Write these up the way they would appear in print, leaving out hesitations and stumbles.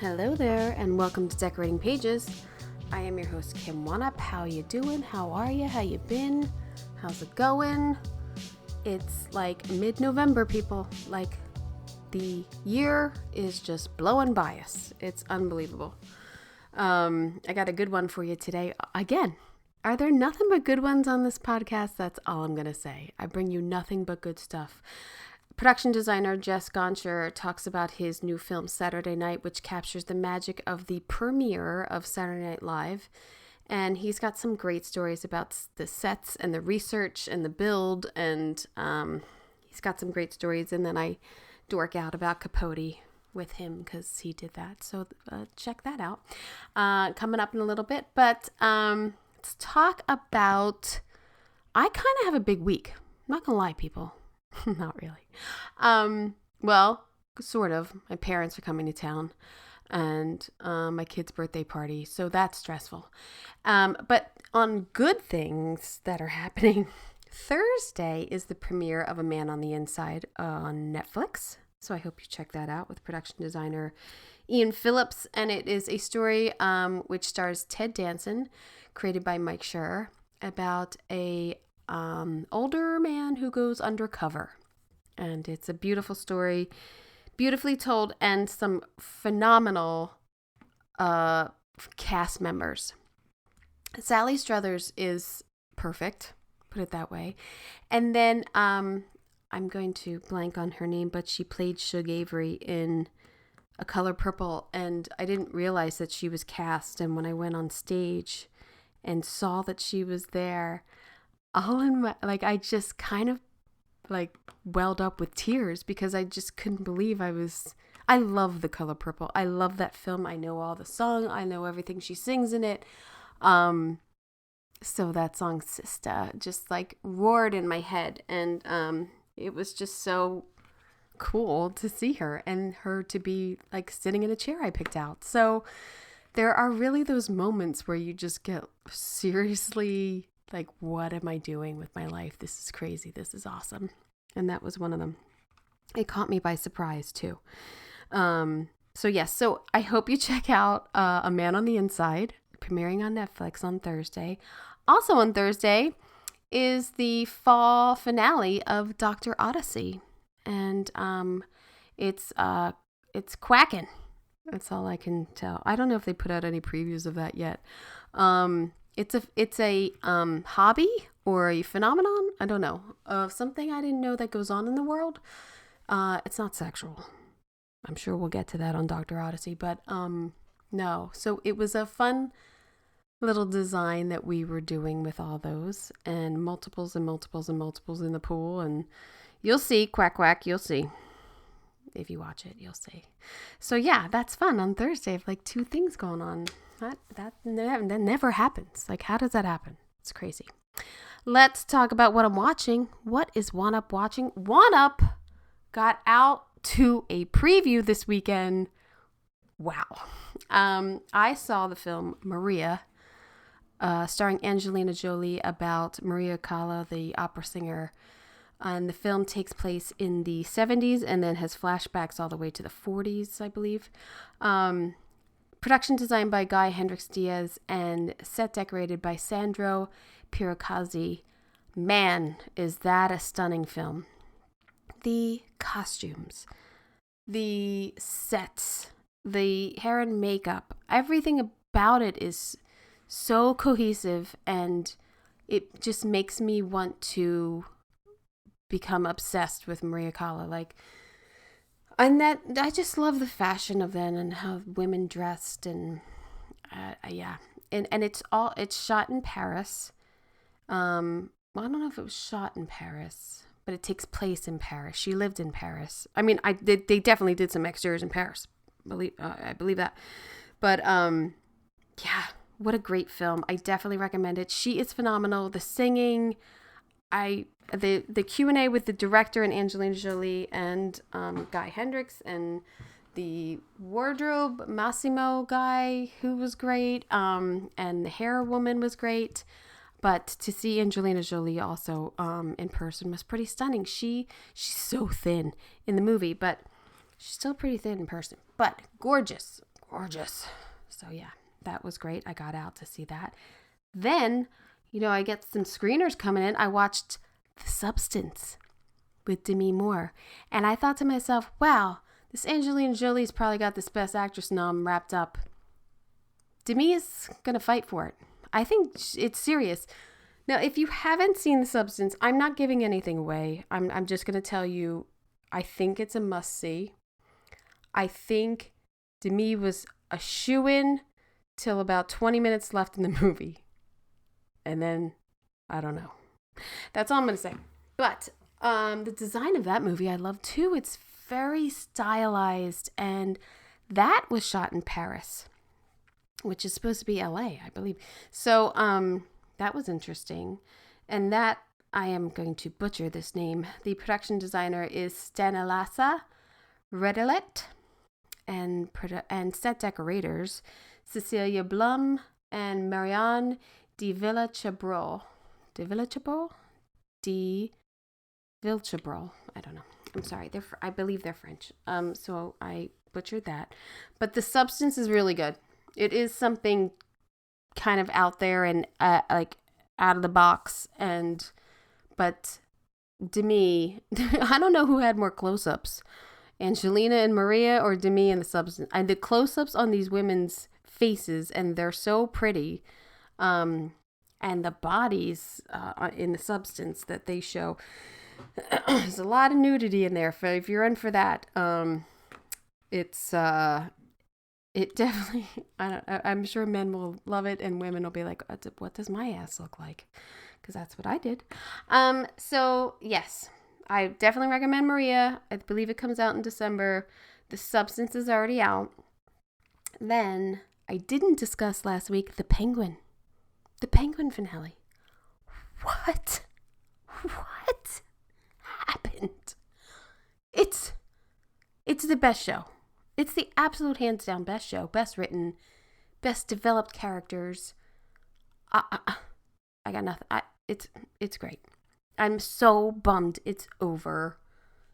Hello there, and welcome to Decorating Pages. I am your host, Kim Wanup. How you doing? How are you? How you been? How's it going? It's like mid-November, people. Like, the year is just blowing by us. It's unbelievable. I got a good one for you today. Again, are there nothing but good ones on this podcast? That's all I'm going to say. I bring you nothing but good stuff. Production designer Jess Gonchor talks about his new film Saturday Night, which captures the magic of the premiere of Saturday Night Live. And he's got some great stories about the sets and the research and the build. And he's got some great stories. And then I dork out about Capote with him because he did that. So check that out. Coming up in a little bit. But let's talk about, I kind of have a big week. I'm not going to lie, people. Not really. Well, sort of. My parents are coming to town and my kid's birthday party. So that's stressful. But on good things that are happening, Thursday is the premiere of A Man on the Inside on Netflix. So I hope you check that out with production designer Ian Phillips. And it is a story which stars Ted Danson, created by Mike Schur, about a older man who goes undercover. And it's a beautiful story, beautifully told, and some phenomenal cast members. Sally Struthers is perfect, put it that way. And then I'm going to blank on her name, but she played Shug Avery in A Color Purple, and I didn't realize that she was cast. And when I went on stage and saw that she was there, all in my, I just kind of welled up with tears because I just couldn't believe I love The Color Purple. I love that film. I know all the song. I know everything she sings in it. So that song, Sister, just roared in my head. And it was just so cool to see her and her to be sitting in a chair I picked out. So there are really those moments where you just get seriously what am I doing with my life? This is crazy. This is awesome. And that was one of them. It caught me by surprise too. So yes, so I hope you check out A Man on the Inside, premiering on Netflix on Thursday. Also on Thursday is the fall finale of Dr. Odyssey. And it's quacking. That's all I can tell. I don't know if they put out any previews of that yet. It's a hobby or a phenomenon, I don't know, of something I didn't know that goes on in the world. It's not sexual. I'm sure we'll get to that on Dr. Odyssey, but no. So it was a fun little design that we were doing with all those, and multiples and multiples and multiples in the pool, and you'll see, quack quack, you'll see. If you watch it, you'll see. So yeah, that's fun on Thursday. I have 2 things going on. That never happens. How does that happen? It's crazy. Let's talk about what I'm watching. What is Wanup watching? Wanup got out to a preview this weekend. Wow. I saw the film Maria, starring Angelina Jolie, about Maria Callas, the opera singer. And the film takes place in the 70s and then has flashbacks all the way to the 40s, I believe. Production designed by Guy Hendricks Diaz and set decorated by Sandro Pirocazzi. Man, is that a stunning film. The costumes, the sets, the hair and makeup, everything about it is so cohesive, and it just makes me want to become obsessed with Maria Callas. And that I just love the fashion of then and how women dressed, and yeah, and it's shot in Paris. I don't know if it was shot in Paris, but it takes place in Paris. She lived in Paris. I mean, they definitely did some exteriors in Paris. I believe that, but yeah, what a great film. I definitely recommend it. She is phenomenal. The singing, the Q&A with the director and Angelina Jolie and Guy Hendricks, and the wardrobe Massimo guy, who was great, and the hair woman was great. But to see Angelina Jolie also in person was pretty stunning. She's so thin in the movie, but she's still pretty thin in person. But gorgeous, gorgeous. So yeah, that was great. I got out to see that. Then, I get some screeners coming in. I watched The Substance with Demi Moore. And I thought to myself, wow, this Angelina Jolie's probably got this Best Actress nom wrapped up. Demi is going to fight for it. I think it's serious. Now, if you haven't seen The Substance, I'm not giving anything away. I'm just going to tell you, I think it's a must-see. I think Demi was a shoo-in till about 20 minutes left in the movie. And then, I don't know. That's all I'm going to say. But the design of that movie I love too. It's very stylized. And that was shot in Paris, which is supposed to be LA, I believe. So that was interesting. And that, I am going to butcher this name. The production designer is Stanislas Redelet. And set decorators, Cecilia Blum and Marianne de Villechabrol. I don't know. I'm sorry. I believe they're French. So I butchered that. But The Substance is really good. It is something kind of out there and like out of the box. But Demi, I don't know who had more close-ups. Angelina and Maria or Demi and The Substance. And the close-ups on these women's faces, and they're so pretty. And the bodies in The Substance that they show. There's a lot of nudity in there. If you're in for that, it definitely, I'm sure men will love it and women will be like, what does my ass look like? Because that's what I did. So yes, I definitely recommend Maria. I believe it comes out in December. The Substance is already out. Then I didn't discuss last week the Penguin finale. What happened? It's the best show. It's the absolute hands down best show, best written, best developed characters. I got nothing. It's great. I'm so bummed it's over.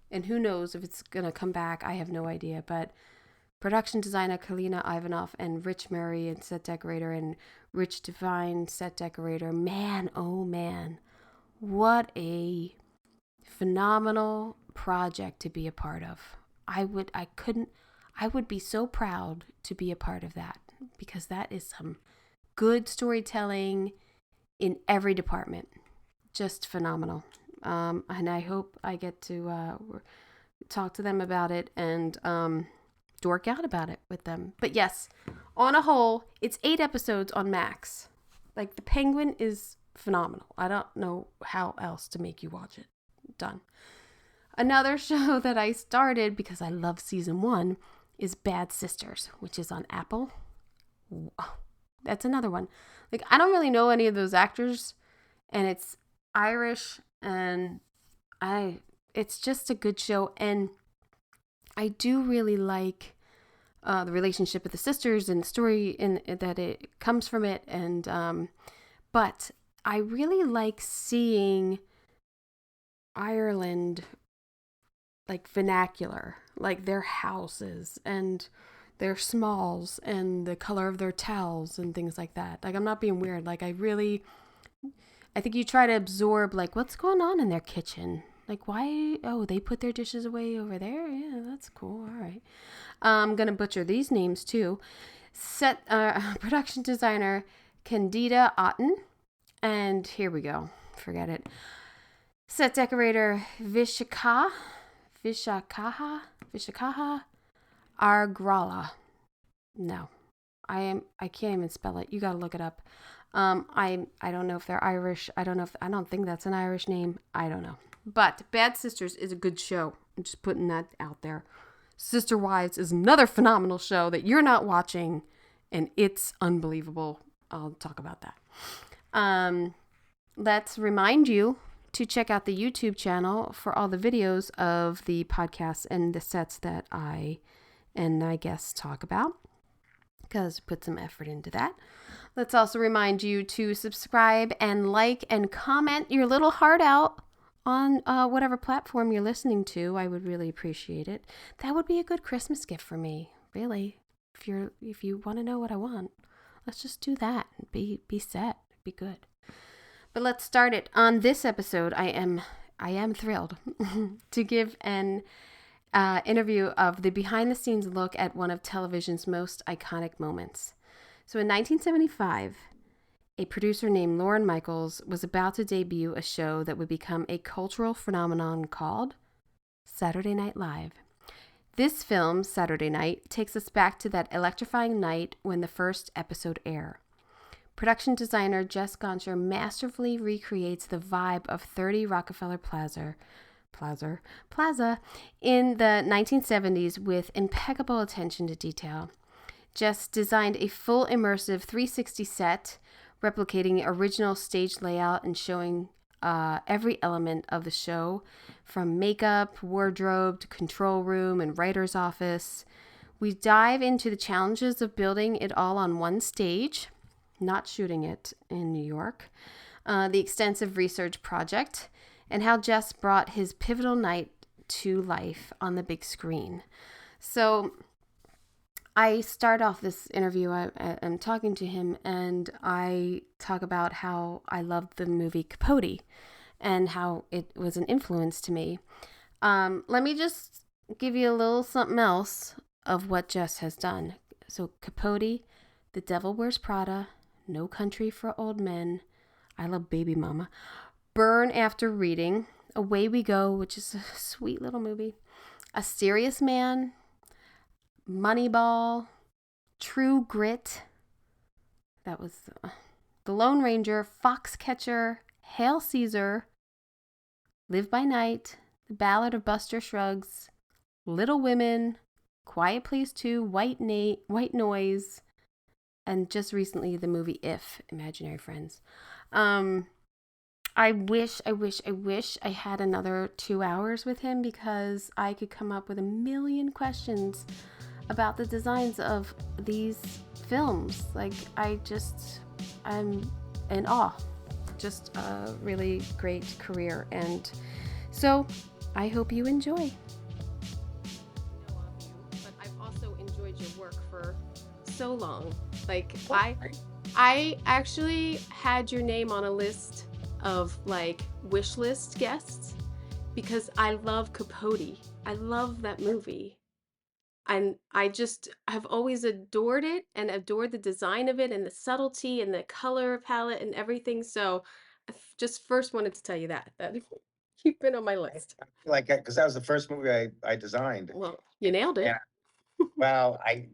And who knows if it's going to come back. I have no idea. But production designer Kalina Ivanov and Rich Murray and set decorator and Rich Devine set decorator. Man, oh man. What a phenomenal project to be a part of. I would be so proud to be a part of that because that is some good storytelling in every department. Just phenomenal. And I hope I get to talk to them about it and dork out about it with them. But yes, on a whole, it's 8 episodes on Max. Like, The Penguin is phenomenal. I don't know how else to make you watch it. Done. Another show that I started because I love season 1 is Bad Sisters, which is on Apple. Wow. That's another one. Like, I don't really know any of those actors, and it's Irish, and it's just a good show, and I do really like the relationship with the sisters and the story that it comes from it, and but I really like seeing Ireland like vernacular, like their houses and their smalls and the color of their towels and things like that. Like, I'm not being weird. Like, I think you try to absorb like what's going on in their kitchen. Like, why? Oh, they put their dishes away over there. Yeah, that's cool. All right. I'm gonna butcher these names too. Production designer Candida Otten, and here we go. Forget it. Set decorator Vishakaha Argrala. No, I can't even spell it. You gotta look it up. I don't know if they're Irish. I don't think that's an Irish name. I don't know. But Bad Sisters is a good show. I'm just putting that out there. Sister Wives is another phenomenal show that you're not watching, and it's unbelievable. I'll talk about that. Let's remind you to check out the YouTube channel for all the videos of the podcasts and the sets that I and my guests talk about, because put some effort into that. Let's also remind you to subscribe and like and comment your little heart out on whatever platform you're listening to. I would really appreciate it. That would be a good Christmas gift for me, really. if you want to know what I want, let's just do that. Be set. Be good. But let's start it. On this episode, I am thrilled to give an interview of the behind the scenes look at one of television's most iconic moments. So in 1975, a producer named Lorne Michaels was about to debut a show that would become a cultural phenomenon called Saturday Night Live. This film, Saturday Night, takes us back to that electrifying night when the first episode aired. Production designer Jess Gonchor masterfully recreates the vibe of 30 Rockefeller Plaza in the 1970s with impeccable attention to detail. Jess designed a full immersive 360 set, replicating the original stage layout and showing every element of the show, from makeup, wardrobe, to control room and writer's office. We dive into the challenges of building it all on one stage, not shooting it in New York, the extensive research project, and how Jess brought his pivotal night to life on the big screen. So I start off this interview, I'm talking to him, and I talk about how I loved the movie Capote and how it was an influence to me. Let me just give you a little something else of what Jess has done. So Capote, The Devil Wears Prada, No Country for Old Men, I Love Baby Mama, Burn After Reading, Away We Go, which is a sweet little movie, A Serious Man, Moneyball, True Grit, that was The Lone Ranger, Foxcatcher, Hail Caesar, Live by Night, The Ballad of Buster Scruggs, Little Women, Quiet Place 2, White Noise, and just recently the movie If, Imaginary Friends. I wish I had another 2 hours with him, because I could come up with a million questions about the designs of these films. Like, I'm in awe. Just a really great career. And so I hope you enjoy. But I've also enjoyed your work for so long. Like, I actually had your name on a list of like wish list guests because I love Capote. I love that movie. And I just have always adored it and adored the design of it and the subtlety and the color palette and everything. So just first wanted to tell you that you've been on my list. Like, because that was the first movie I designed. Well, you nailed it. And well, I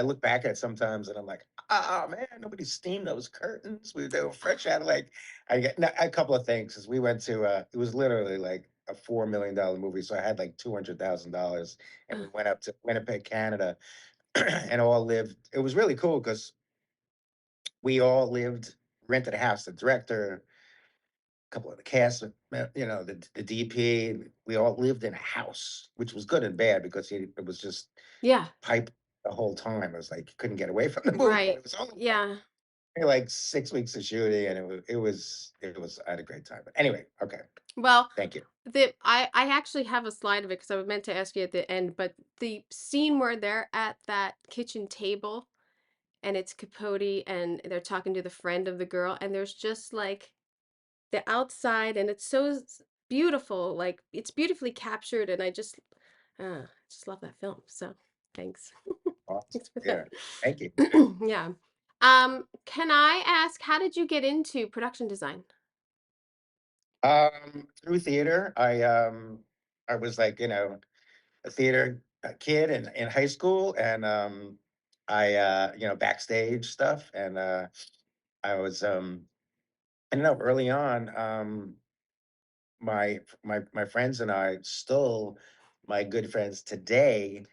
look back at it sometimes and I'm like, oh man, nobody steamed those curtains. They were fresh out of like, I get a couple of things. Because we went to, it was literally like a $4 million movie. So I had like $200,000, and we went up to Winnipeg, Canada, and all lived. It was really cool because we all lived, rented a house, the director, couple of the cast, the DP. We all lived in a house, which was good and bad because it was just Yeah, pipe the whole time. It was like you couldn't get away from the movie. And right. it was only Yeah. like 6 weeks of shooting, and I had a great time. But anyway, okay, Well, thank you. I actually have a slide of it because I was meant to ask you at the end, but the scene where they're at that kitchen table and it's Capote and they're talking to the friend of the girl, and there's just like the outside, and it's so beautiful, like it's beautifully captured, and I just love that film. So thanks. Awesome. Thanks for Yeah, that. thank you. Yeah. Can I ask, how did you get into production design? Through theater, I was like, a theater kid in high school, and backstage stuff, and I was and early on, my friends and I, still my good friends today,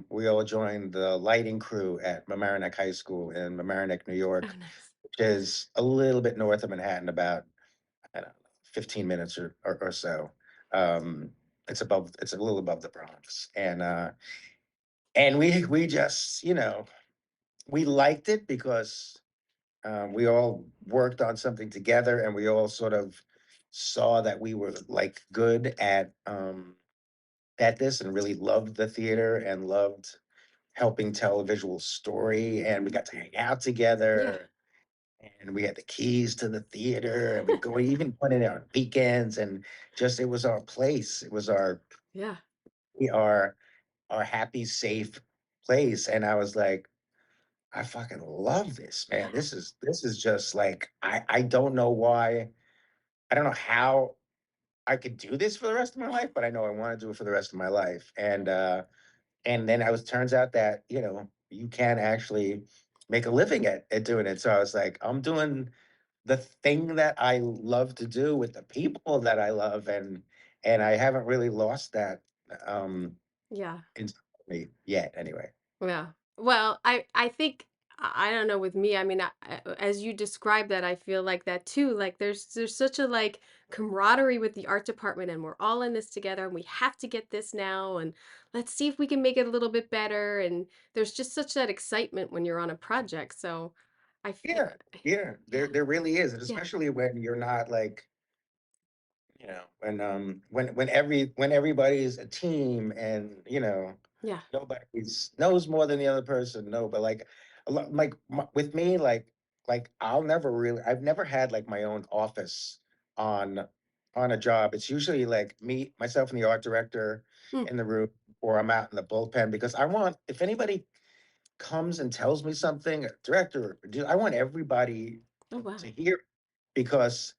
we all joined the lighting crew at Mamaroneck High School in Mamaroneck, New Oh, York, nice. which is a little bit north of Manhattan, about, I don't know, 15 minutes or so. Um, it's a little above the Bronx. And we just, we liked it because we all worked on something together, and we all sort of saw that we were like good at this, and really loved the theater and loved helping tell a visual story, and we got to hang out Yeah. together, and we had the keys to the theater, and we go even went in there on weekends, and just it was our place. It was Yeah. our our happy, safe place. And I was like, I fucking love this, man. Yeah. This is just like I don't know why. I don't know how I could do this for the rest of my life, but I know I want to do it for the rest of my life. And then I was turns out that, you can actually make a living at doing it. So I was like, I'm doing the thing that I love to do with the people that I love, and I haven't really lost that um Yeah. in yet anyway. Yeah. Well, I think I don't know with me. I mean, as you describe that, I feel like that too. Like there's such a like camaraderie with the art department, and we're all in this together, and we have to get this now, and let's see if we can make it a little bit better. And there's just such that excitement when you're on a project. So, I feel Yeah, yeah, yeah, there really is, and yeah, especially when you're not like, when everybody's a team, and yeah, nobody's knows more than the other person. No, but like like with me, like I've never had like my own office on a job. It's usually like me, myself, and the art director mm, in the room, or I'm out in the bullpen, because I want, if anybody comes and tells me something, a director, I want everybody oh wow, to hear, because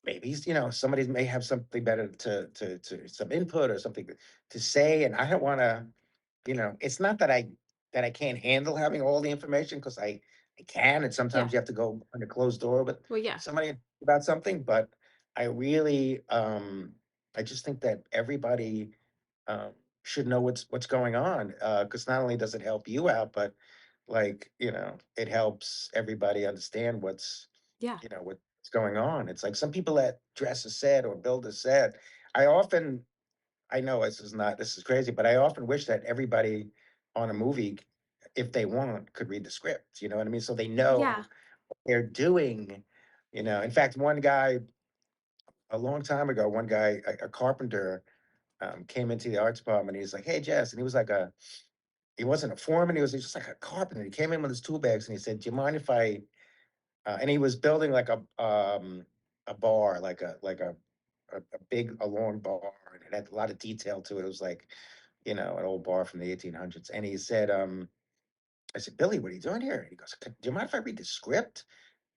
maybe somebody may have something better to some input, or something to say, and I don't want to, it's not that I can't handle having all the information, because I can, and yeah, sometimes you have to go on a closed door with well, yeah, somebody about something. But I really, I just think that everybody um, should know what's going on, because not only does it help you out, but like, it helps everybody understand yeah, what's going on. It's like some people that dress a set or build a set. I often, I know this is crazy, but I often wish that everybody on a movie, if they want, could read the script. You know what I mean? So they yeah, know what they're doing. In fact, one guy a long time ago, a carpenter, came into the arts department. He's like, "Hey, Jess," and he wasn't a foreman. He was just like a carpenter. He came in with his tool bags, and he said, "Do you mind if I?" And he was building like a bar, like a big a long bar, and it had a lot of detail to it. It was like, an old bar from the 1800s. And he said, I said, "Billy, what are you doing here?" And he goes, "Do you mind if I read the script?"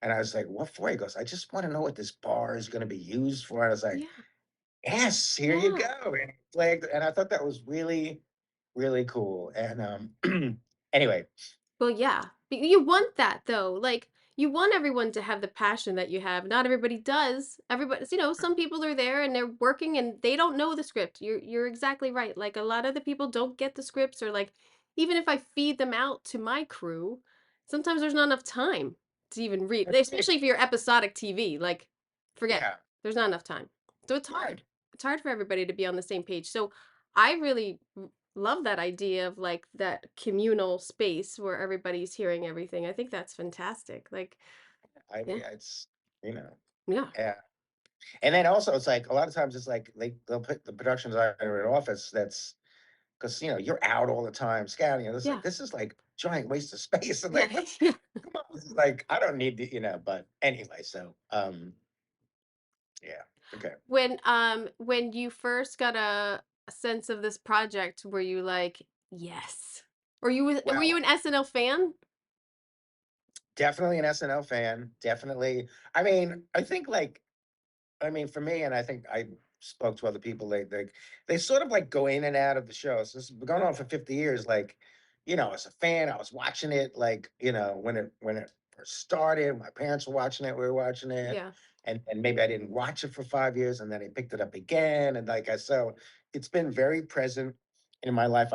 And I was like, "What for?" He goes, "I just want to know what this bar is going to be used for." And I was like, yeah, "Yes, here you yeah. go." And he flagged, and I thought that was really, really cool. And anyway, Well, yeah. You want that though. Like you want everyone to have the passion that you have. Not everybody does. Everybody's, some people are there and they're working and they don't know the script. You're exactly right. Like a lot of the people don't get the scripts or like even if I feed them out to my crew, sometimes there's not enough time to even read. that's it. Especially if you're episodic TV, like forget it. Yeah, There's not enough time. So it's yeah. hard. It's hard for everybody to be on the same page. So I really love that idea of like that communal space where everybody's hearing everything. I think that's fantastic. Like, yeah, It's, you know, yeah, yeah. And then also, it's like a lot of times it's like they'll put the production designer in an office that's, because you're out all the time scouting. And it's like, yeah, this is like giant waste of space. And yeah, like, let's yeah. come on. This is like, I don't need to, but anyway, so yeah. Okay. When you first got a sense of this project, were you like, yes? Were you Well, an SNL fan? definitely an SNL fan. Definitely. I mean, for me, and I think I spoke to other people, they sort of like go in and out of the show. So this has been going on for 50 years. Like, as a fan, I was watching it, like, when it first started, my parents were watching it, we were watching it. Yeah, And maybe I didn't watch it for 5 years, and then I picked it up again. And so it's been very present in my life.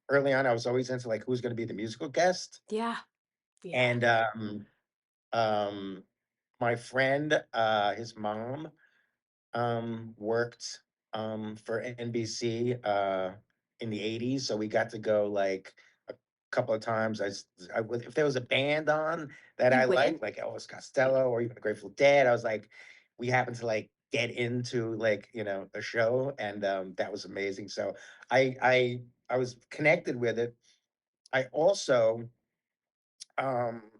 Early on, I was always into like who's gonna be the musical guest. yeah, yeah. And um my friend, his mom, worked for NBC in the 80s. So we got to go like a couple of times. If there was a band on that You I went? liked, like Elvis Costello or even the Grateful Dead, I was like, we happened to like get into like, a show, and that was amazing. So I was connected with it. I also um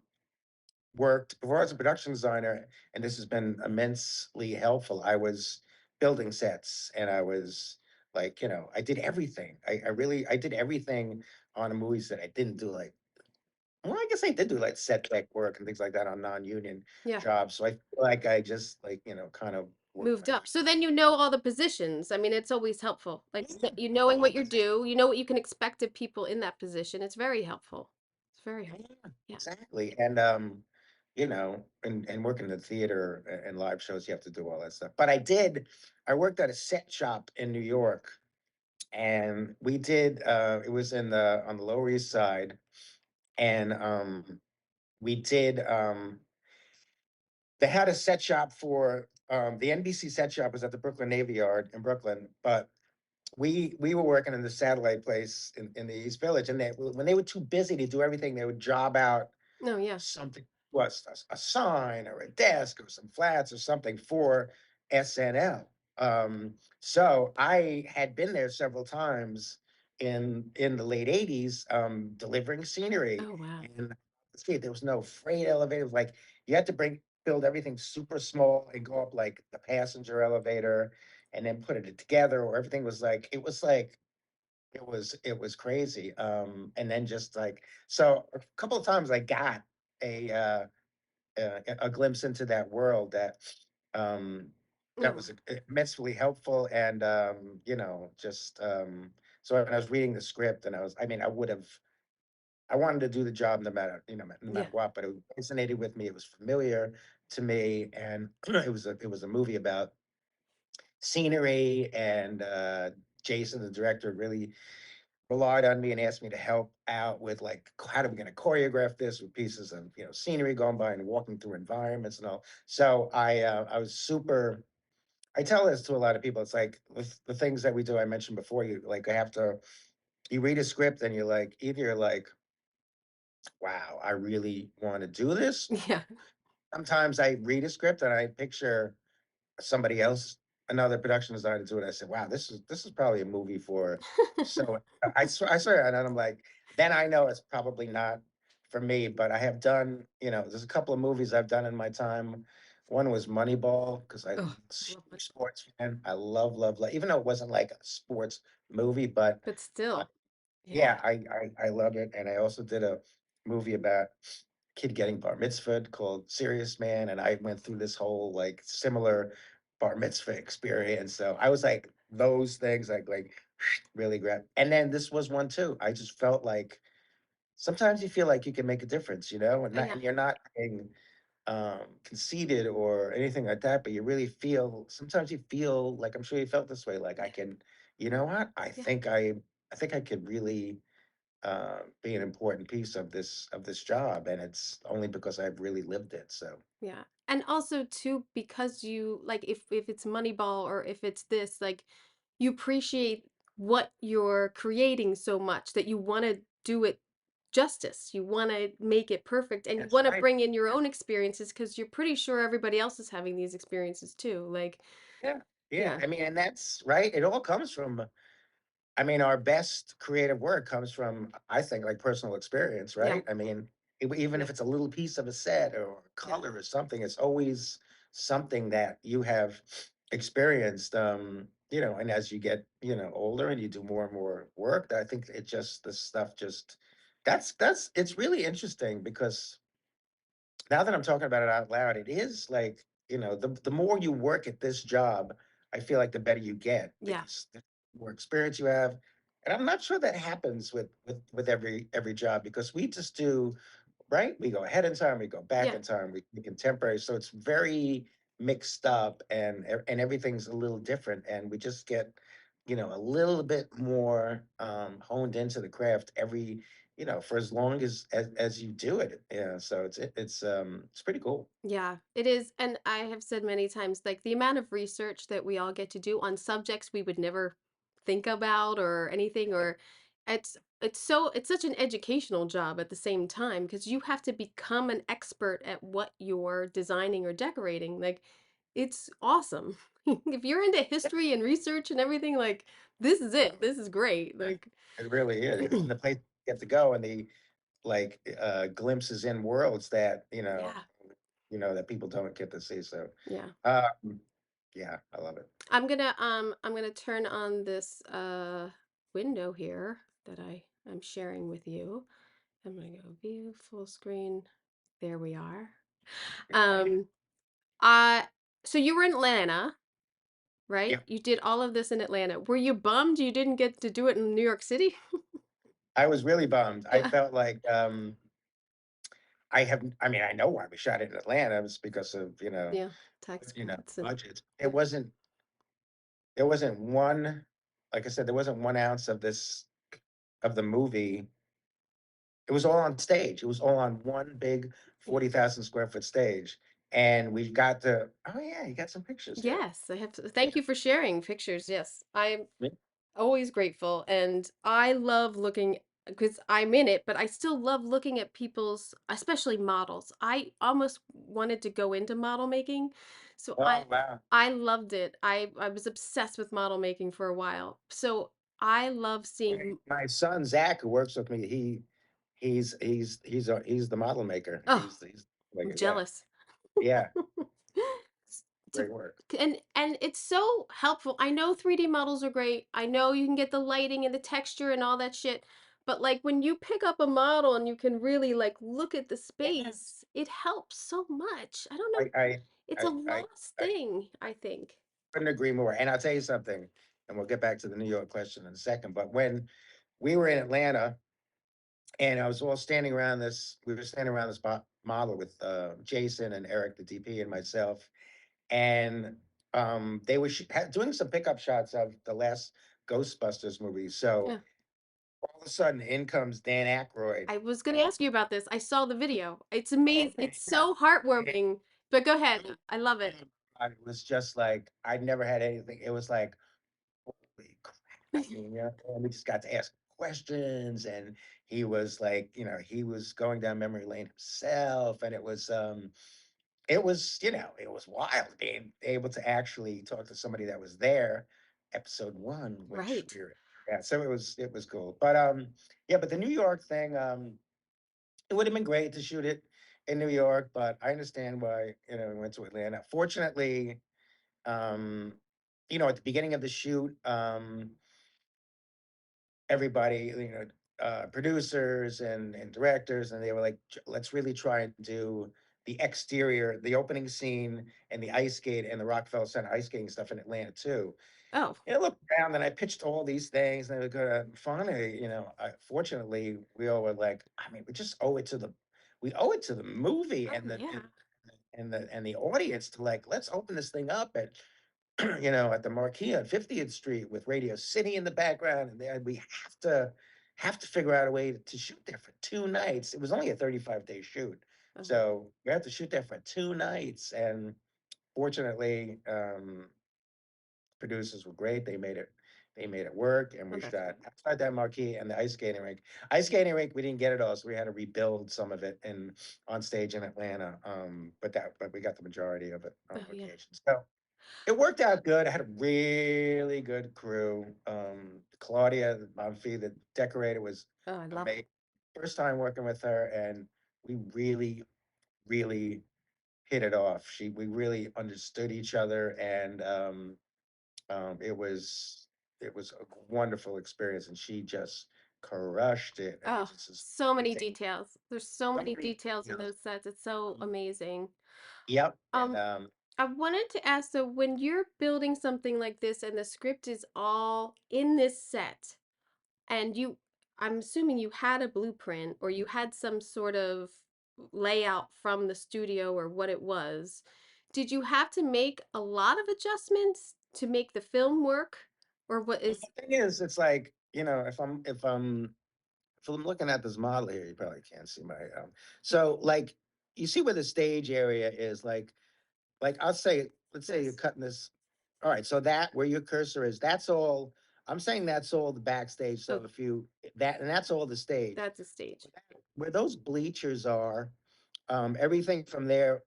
worked before I was a production designer, and this has been immensely helpful. I was building sets, and I was like, I did everything. I did everything on a movie set. I didn't do like, well, I guess I did do like set tech work and things like that on non-union Yeah. jobs. So I feel like I just like, kind of worked Moved my way. up. So then you know all the positions. I mean, it's always helpful. Like Yeah, you knowing what you exactly. do, you know what you can expect of people in that position. It's very helpful. It's very helpful. Yeah, Yeah. exactly. And and working in the theater and live shows, you have to do all that stuff. But I worked at a set shop in New York, and we did it was in the on the Lower East Side, and we did they had a set shop for the NBC set shop was at the Brooklyn Navy Yard in Brooklyn, but we were working in the satellite place in the East Village, and when they were too busy to do everything, they would job out No, yeah. something, was a sign or a desk or some flats or something for SNL. So I had been there several times in the late '80s, delivering scenery, Oh wow. and see, there was no freight elevators. Like you had to build everything super small and go up like the passenger elevator, and then put it together, or everything was like it was crazy. And then just like so a couple of times I got a a glimpse into that world um that Oh, was immensely helpful, and just so when I was reading the script, and I mean, I wanted to do the job no yeah. matter what, but it resonated with me. It was familiar to me, and it was a movie about scenery, and Jason, the director, really relied on me and asked me to help out with like how are we going to choreograph this with pieces of scenery going by and walking through environments and all. So I was super. I tell this to a lot of people. It's like with the things that we do. I mentioned before. You like I have to. You read a script and you're like either you're like, wow, I really want to do this. Yeah. Sometimes I read a script and I picture somebody else, another production designer to it. I said, "Wow, this is probably a movie for." So I swear, and then I'm like, then I know it's probably not for me. But I have done, there's a couple of movies I've done in my time. One was Moneyball because I'm Oh, a love huge it. sports fan. I love, even though it wasn't like a sports movie, but But uh, still. Yeah. yeah, I love it. And I also did a movie about kid getting bar mitzvahed called Serious Man, and I went through this whole like similar bar mitzvah experience. So I was like those things like really grabbed. And then this was one too. I just felt like sometimes you feel like you can make a difference, and Yeah. you're not being conceited or anything like that, but you really feel sometimes you feel like I'm sure you felt this way, like I Yeah. can, you know what? Yeah. I think I could really be an important piece of this job, and it's only because I've really lived it. So Yeah. And also too, because you like if it's Moneyball or if it's this, like you appreciate what you're creating so much that you want to do it justice. You want to make it perfect and you that's want to right. bring in your own experiences because you're pretty sure everybody else is having these experiences too. Like, Yeah, yeah. yeah. I mean, and that's right. It all comes from. I mean, our best creative work comes from, I think, like personal experience, Yeah. right? I mean, even Yeah. if it's a little piece of a set or a Yeah. color or something, it's always something that you have experienced. And as you get, older and you do more and more work, I think it just this stuff just that's it's really interesting because now that I'm talking about it out loud, it is like, the more you work at this job, I feel like the better you get Yeah. because the more experience you have. And I'm not sure that happens with every job because we just do, right? We go ahead in time, we go back Yeah. in time, we contemporary. So it's very mixed up, and everything's a little different. And we just get, a little bit more honed into the craft for as long as you do it. Yeah. So it's pretty cool. Yeah, it is. And I have said many times, like the amount of research that we all get to do on subjects we would never think about or anything, or it's such an educational job at the same time because you have to become an expert at what you're designing or decorating. Like it's awesome. If you're into history and research and everything, like this is it. This is great. Like, It really is. And the place you get to go and the like glimpses in worlds that, yeah, that people don't get to see. So yeah. um yeah, I love it. I'm gonna turn on this window here that I'm sharing with you. I'm gonna go view full screen. There we are. Um I so you were in Atlanta, right? Yeah. You did all of this in Atlanta. Were you bummed you didn't get to do it in New York City? I was really bummed. I Yeah. felt like I mean, I know why we shot it in Atlanta. It was because of, Yeah. Tax you know, cuts and budget. yeah. There wasn't one, like I said, there wasn't 1 ounce of this of the movie. It was all on stage. It was all on one big Yeah. 40,000 square foot stage. And we've got the, oh yeah, you got some pictures here. Yes, I have to Yeah. thank you for sharing pictures. Yes. I'm Yeah. always grateful, and I love looking because I'm in it, but I still love looking at people's, especially models. I almost wanted to go into model making, so Oh wow. I loved it. I was obsessed with model making for a while. So I love seeing. My son Zach, who works with me, he's the model maker. Oh, He's I'm like, yeah, jealous. yeah, to great work. and it's so helpful. I know 3D models are great. I know you can get the lighting and the texture and all that shit. But like when you pick up a model and you can really like look at the Yes. space, it helps so much. I don't know. I I It's a I lost I thing, I think. couldn't agree more. And I'll tell you something, and we'll get back to the New York question in a second. But when we were in Atlanta, and we were standing around this model with Jason and Eric, the DP, and myself, and they were doing some pickup shots of the last Ghostbusters movie. So Yeah. all of a sudden, in comes Dan Aykroyd. I was gonna ask you about this. I saw the video. It's amazing. It's Yeah. so heartwarming. But go ahead. I love it. It was just like I'd never had anything. It was like, holy crap. And we just got to ask questions, and he was like, he was going down memory lane himself, and it was wild being able to actually talk to somebody that was there, episode one, which Right. we were, yeah, so it was cool. But yeah, but the New York thing, it would have been great to shoot it in New York, but I understand why, we went to Atlanta. Fortunately, um, at the beginning of the shoot, everybody, producers and directors, and they were like, Let's really try and do the exterior, the opening scene, and the ice skate and the Rockefeller Center ice skating stuff in Atlanta too." Oh, And I looked around and I pitched all these things, and they were gonna finally, fortunately, we all were like, I mean, we owe it to the movie oh and the yeah. and the audience to like, let's open this thing up at at the Marquee on 50th Street with Radio City in the background, and then we have to figure out a way to shoot there for 2 nights. It was only a 35-day shoot, Oh, so we have to shoot there for 2 nights. And fortunately, producers were great. They made it work, and oh, we that's shot good. outside that Marquee and the ice skating rink. Ice skating rink, we didn't get it all, so we had to rebuild some of it in on stage in Atlanta. But we got the majority of it on Oh yeah. location. So it worked out good. I had a really good crew. Claudia, the Bonfi, the decorator, was Oh, I love it. amazing. First time working with her, and we really, really hit it off. We really understood each other, and it was a wonderful experience. And she just crushed it. And it Oh, just is so many amazing. details. There's so So many many details in details. those sets. It's so amazing. Yep. And Um, I wanted to ask, so when you're building something like this and the script is all in this set, and I'm assuming you had a blueprint or you had some sort of layout from the studio or what it was, did you have to make a lot of adjustments to make the film work? Or what the is, thing is, it's like, if I'm looking at this model here, you probably can't see my so like you see where the stage area is, like I'll say, let's say you're this? cutting this. All right, so that where your cursor is, that's all. I'm saying that's all the backstage. So So if you that and that's all the stage. that's a stage. Where those bleachers are, everything from there,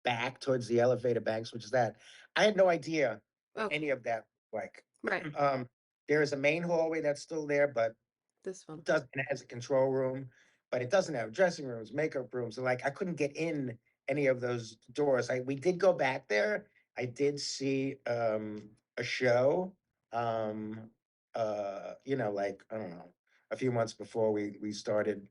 back towards the elevator banks, which is that. I had no idea what Okay. any of that like. Right. um, there is a main hallway that's still there, but This one. it has a control room, but it doesn't have dressing rooms, makeup rooms. So like I couldn't get in any of those doors. We did go back there. I did see a show. Um like I don't know, a few months before we started,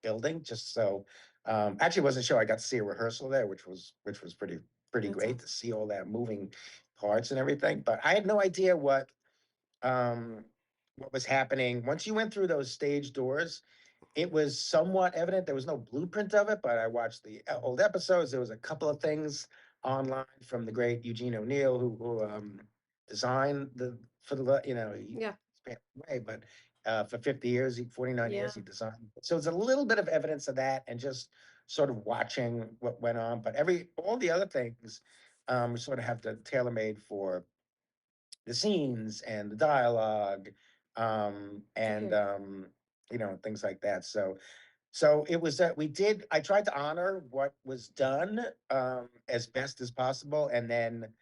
building, just so actually it wasn't a show. I got to see a rehearsal there, which was pretty That's great to awesome. see all that moving parts and everything. But I had no idea um what was happening. Once you went through those stage doors, it was somewhat evident. There was no blueprint of it, but I watched the old episodes. There was a couple of things online from the great Eugene O'Neill, who designed the for the he Yeah. passed away, but for 50 years, 49 years, Yeah. he designed. So it's a little bit of evidence of that, and just sort of watching what went on. But all the other things, we sort of have to tailor made for the scenes and the dialogue, and Weird. things like that. So it was that I tried to honor what was done, as best as possible, and then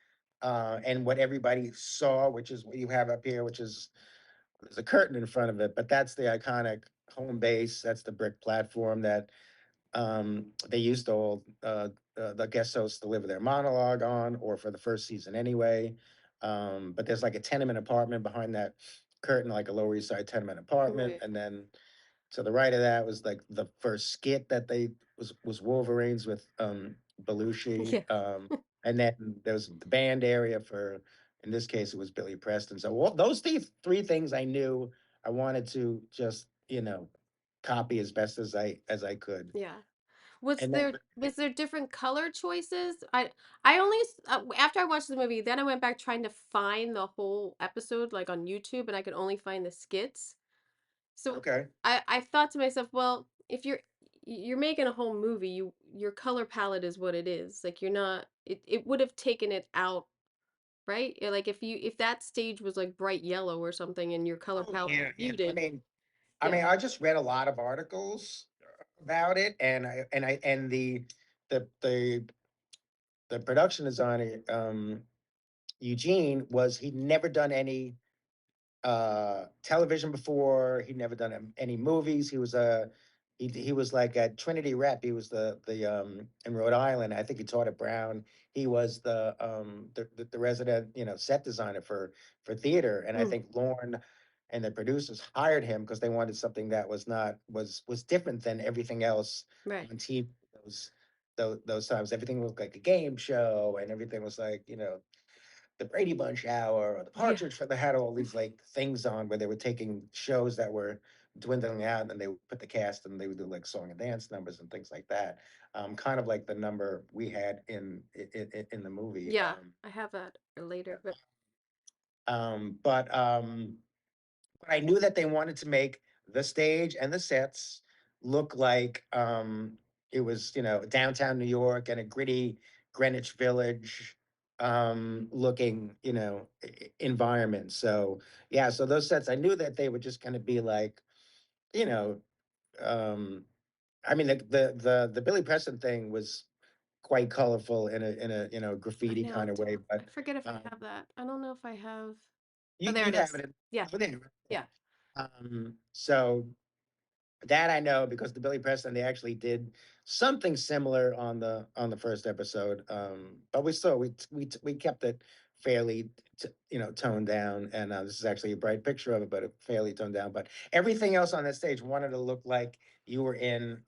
and what everybody saw, which is what you have up here, which is there's a curtain in front of it, but that's the iconic home base. That's the brick platform that they used to all the guest hosts deliver their monologue on, or for the first season anyway. But there's like a tenement apartment behind that curtain, like a Lower East Side tenement apartment, Right. and then to the right of that was like the first skit that they was Wolverines with Belushi. Yeah. And then there was the band area for, in this case, it was Billy Preston. So all those three things I knew I wanted to just, copy as best as I could. Yeah. Was And then there different color choices? I only after I watched the movie, then I went back trying to find the whole episode like on YouTube, and I could only find the skits. So okay. I thought to myself, well, if you're making a whole movie, your color palette is what it is. Like you're not it would have taken it out, right? Yeah, like if that stage was like bright yellow or something and your color Oh palette was yeah, yeah. I muted. mean, I Yeah. mean, I just read a lot of articles about it, and the the the production designer, Eugene, he'd never done any television before. He'd never done any movies. He was like at Trinity Rep. He was the in Rhode Island. I think he taught at Brown. He was the resident, set designer for theater. And I Mm, think Lorne and the producers hired him because they wanted something that was not was different than everything else right. on TV. Those times, everything looked like a game show, and everything was like, the Brady Bunch hour or the Yeah. Partridge. They had all these like things on where they were taking shows that were dwindling out, and they would put the cast and they would do like song and dance numbers and things like that. Kind of like the number we had in the movie. Yeah. I have that later, but Um, but um, but I knew that they wanted to make the stage and the sets look like it was, downtown New York and a gritty Greenwich Village looking, environment. So yeah, so those sets, I knew that they were just going to be like, you know, um, I mean, the Billy Preston thing was quite colorful in a I graffiti know kind of way, I but forget if I um, have that. I don't know if I have. Oh, you there it you have is. it in, Yeah. oh, there, right Yeah. there. So that I know because the Billy Preston, they actually did something similar on the first episode, but we kept it fairly toned down, and this is actually a bright picture of it, but it fairly toned down. But everything else on that stage wanted to look like you were in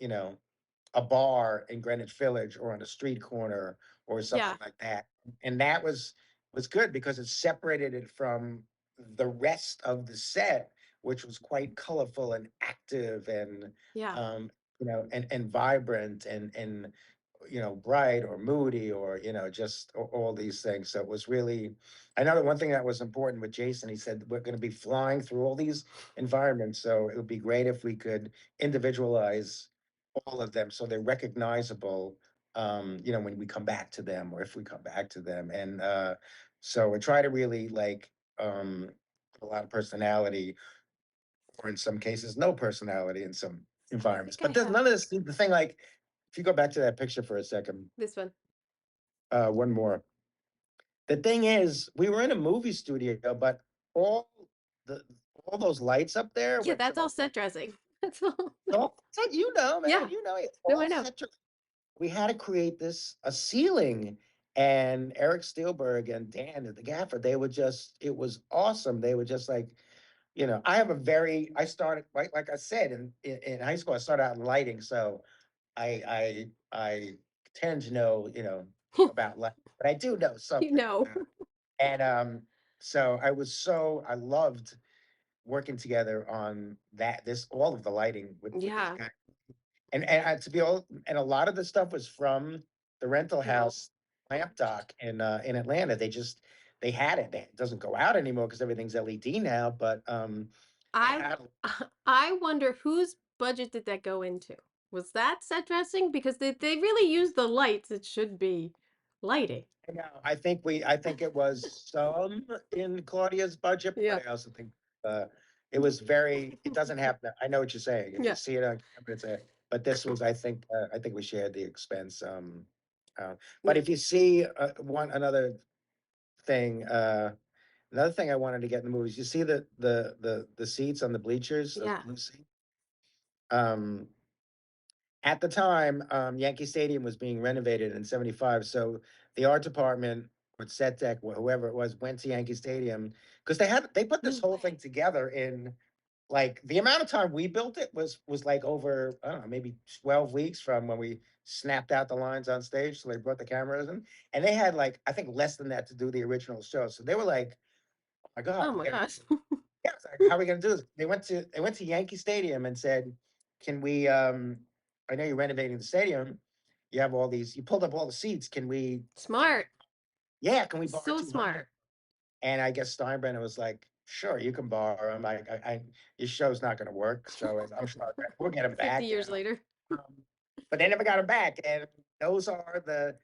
a bar in Greenwich Village or on a street corner or something Yeah. like that. And that was good because it separated it from the rest of the set, which was quite colorful and active and Yeah. and vibrant and bright or moody or just all these things. So it was really, I know that one thing that was important with Jason, he said we're going to be flying through all these environments, so it would be great if we could individualize all of them so they're recognizable, when we come back to them or if we come back to them. And so I try to really like put a lot of personality, or in some cases no personality in some I environments. think I But there's have none of this, the thing, like if you go back to that picture for a second, this one. one more. The thing is, we were in a movie studio, but all the all those lights up there, Yeah, which that's are all set dressing. That's all. all you know, man, Yeah. you know, it's No, I all know. set. We had to create this a ceiling, and Eric Spielberg and Dan the gaffer, they would just it was awesome. They would just like, I have a very I started like I said in high school, I started out in lighting, so I tend to know, about lighting, but I do know You something know. about it. And so I loved working together on this all of the lighting with these Yeah. guys. And to be all and a lot of the stuff was from the rental No. house lamp dock in Atlanta. They had it. It doesn't go out anymore because everything's LED now, but they I had I wonder whose budget did that go into? Was that set dressing? Because they really use the lights. It should be lighting. no, I think it was some in Claudia's budget, Yeah. but I also think uh it doesn't happen. I know what you're saying. If you Yeah. see it on camera, but this was I think we shared the expense. Uh, but Yeah. if you see one another thing, another thing I wanted to get in the movies, you see the seats on the bleachers, those Yeah. blue seats. Um, at the time, Yankee Stadium was being renovated in '75, so the art department or set deck, whoever it was, went to Yankee Stadium because they put this No whole thing way. together in like the amount of time we built it was like over, I don't know, maybe 12 weeks from when we snapped out the lines on stage. So they brought the cameras in, and they had like I think less than that to do the original show. So they were like, "Oh my God, Oh we my gotta gosh. yeah, it's like, how are we gonna do this?" They went to Yankee Stadium and said, "Can we? I know you're renovating the stadium. You have all these. You pulled up all the seats. Can we? Smart. Yeah, can we borrow So 200?" smart. And I guess Steinbrenner was like, "Sure, you can borrow them. Your show's not gonna work, so I'm sure we'll get them 50 back." years later. But they never got them back, and those are the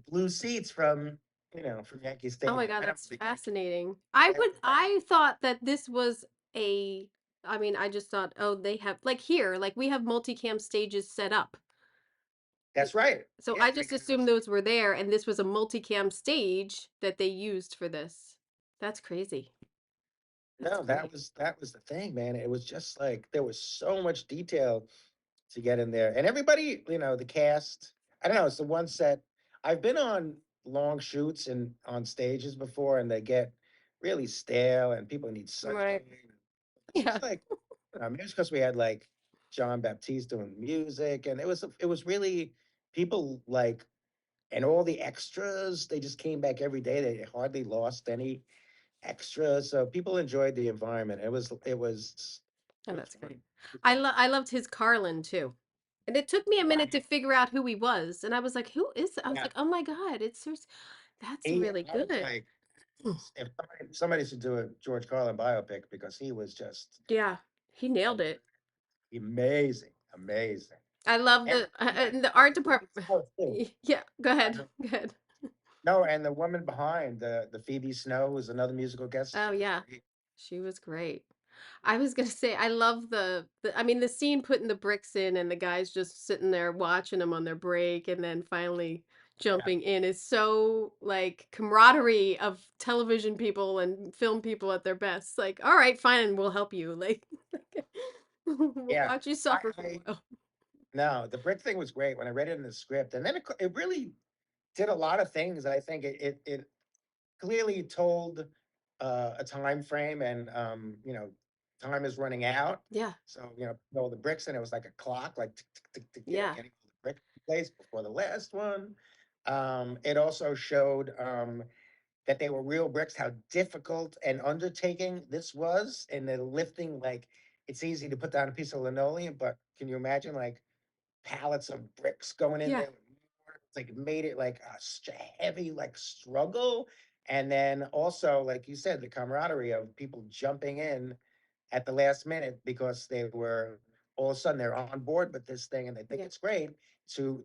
blue seats from Yankee Oh my Stadium. God, I don't that's think Yankee. fascinating. Yeah, I thought that this was a, I mean, I just thought, oh, they have, like here, like we have multicam stages set up. that's right. So Yeah, I three just assumed cameras. those were there and this was a multicam stage that they used for this. That's crazy. That's No, great. that was the thing, man. It was just like there was so much detail to get in there. And everybody, the cast, I don't know, it's the one set. I've been on long shoots and on stages before, and they get really stale and people need Right. sunshine. This Yeah. was like, maybe it's because we had like John Baptiste doing music, and it was really people like and all the extras, they just came back every day. They hardly lost any extra, so people enjoyed the environment. Oh, It was that's fun. great. I loved his Carlin too. And it took me a minute to figure out who he was. And I was like, who is I was Yeah, like, oh my God, that's really I was good. like, if somebody should do a George Carlin biopic because he was just Yeah. He nailed it. amazing, amazing. I love And and the and art the Phoebe department. Snow too. Yeah, go ahead. And Go ahead. no, and the woman behind the Phoebe Snow was another musical guest. Oh She was yeah. great. She was great. I was gonna say I love I mean the scene putting the bricks in and the guys just sitting there watching them on their break and then finally Yeah, jumping in is so like camaraderie of television people and film people at their best. Like, all right, fine, we'll help you. Like, we'll yeah. watch you I, suffer for a I while. no, the brick thing was great when I read it in the script, and then it really did a lot of things. I think it clearly told a time frame, and time is running out. Yeah, So the bricks, and it was like a clock, like tick, tick, tick, tick, yeah, getting all the bricks in place before the last one. It also showed that they were real bricks, how difficult an undertaking this was, and the lifting. Like it's easy to put down a piece of linoleum, but can you imagine like pallets of bricks going in yeah, there with mortar? It's like it made it like a heavy like struggle. And then also, like you said, the camaraderie of people jumping in at the last minute because they were all of a sudden they're on board with this thing and they think yeah, it's great to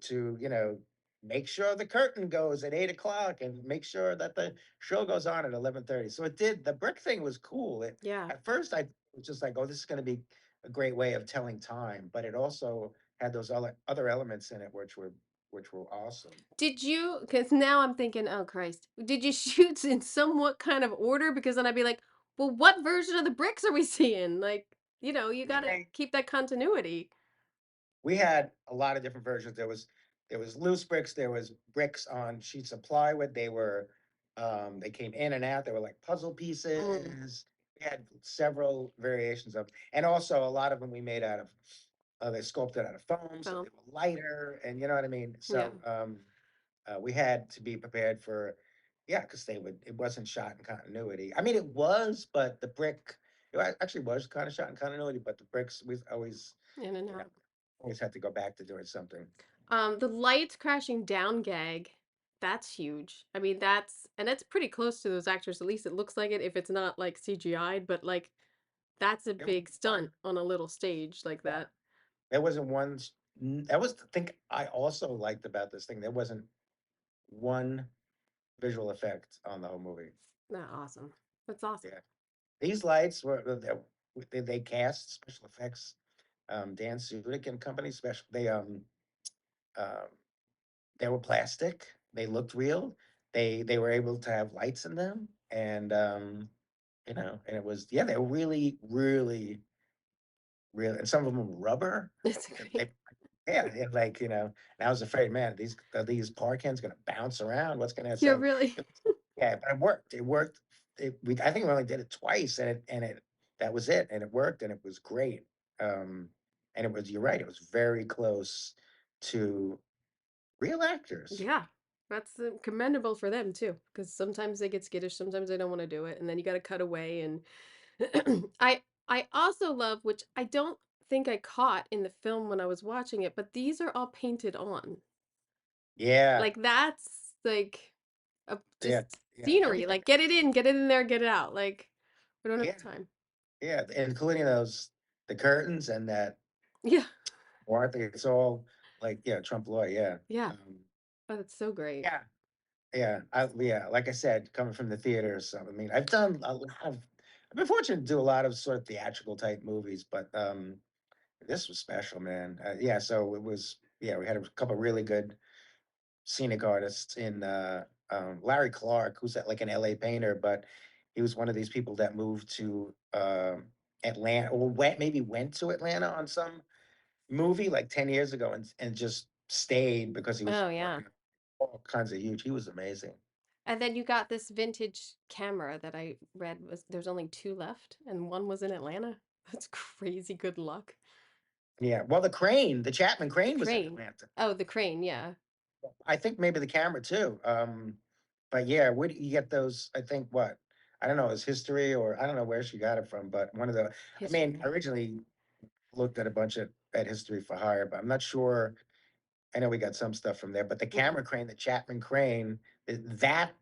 make sure the curtain goes at 8 o'clock and make sure that the show goes on at 11:30. So it did. The brick thing was cool. yeah. At first I was just like, oh, this is going to be a great way of telling time, but it also had those other elements in it which were which were awesome. Did you? Because now I'm thinking, oh Christ, did you shoot in somewhat kind of order? Because then I'd be like, well, what version of the bricks are we seeing? Like, you gotta They keep that continuity. we had a lot of different versions. There was loose bricks, there was bricks on sheets of plywood. They came in and out. They were like puzzle Mm, pieces. We had several variations of, and also a lot of them we made out of they sculpted out of foam, so so they were lighter, and you know what I mean. yeah, We had to be prepared for, yeah, because they would. It wasn't shot in continuity. I mean, it was, but the brick, actually was kind of shot in continuity, but the bricks we always, in and you know, out. always had to go back to doing something. The lights crashing down gag, that's huge. I mean, that's pretty close to those actors. At least it looks like it. If it's not like CGI'd, but like that's a There was big one, stunt on a little stage like yeah, that. there wasn't one. That was the thing I also liked about this thing. There wasn't one visual effect on the whole movie. Nah, awesome. That's awesome. Yeah, these lights were they cast special effects. Dan Sudik and company special. Um, they were plastic. They looked real. They were able to have lights in them, and and it was, yeah, they were really really real. And some of them were rubber. It's And great. yeah, like and I was afraid, man, these par cans gonna bounce around. What's gonna You're so? really Yeah, but it worked. It worked. I think we only did it twice, and it that was it, and it worked, and it was great. Um, and it was, you're right, it was very close to real actors. yeah. That's commendable for them too, because sometimes they get skittish, sometimes they don't want to do it, and then you got to cut away. And I also love, which I don't think I caught in the film when I was watching it, but these are all painted on. Yeah, Like that's like yeah, just yeah. scenery. Everything. Like get it in there, get it out. Like we don't have Yeah, time. yeah, including the curtains and that Yeah, or I think it's all like, yeah, Trump law. Yeah, yeah. um, Oh, that's so great. yeah, yeah. Like I said, coming from the theaters, so, I mean, I've done a lot of. I've been fortunate to do a lot of sort of theatrical type movies, but this was special, man. Yeah, so it was. Yeah, we had a couple really good scenic artists in Larry Clark, who's like an LA painter, but he was one of these people that moved to Atlanta, or went to Atlanta on some movie like 10 years ago, and just stayed because he was Oh yeah. working on all kinds of huge. He was amazing. And then you got this vintage camera that I read was there's only two left, and one was in Atlanta. That's crazy good luck. Yeah. Well, the Chapman The crane was in crane. Atlanta. Oh, the crane, yeah. I think maybe the camera too. But yeah, where do you get those? I think what? I don't know, his history, or I don't know where she got it from, but I mean, I History. originally looked at a bunch of at history for hire, but I'm not sure. I know we got some stuff from there, but the Mhm. camera crane, the Chapman crane, that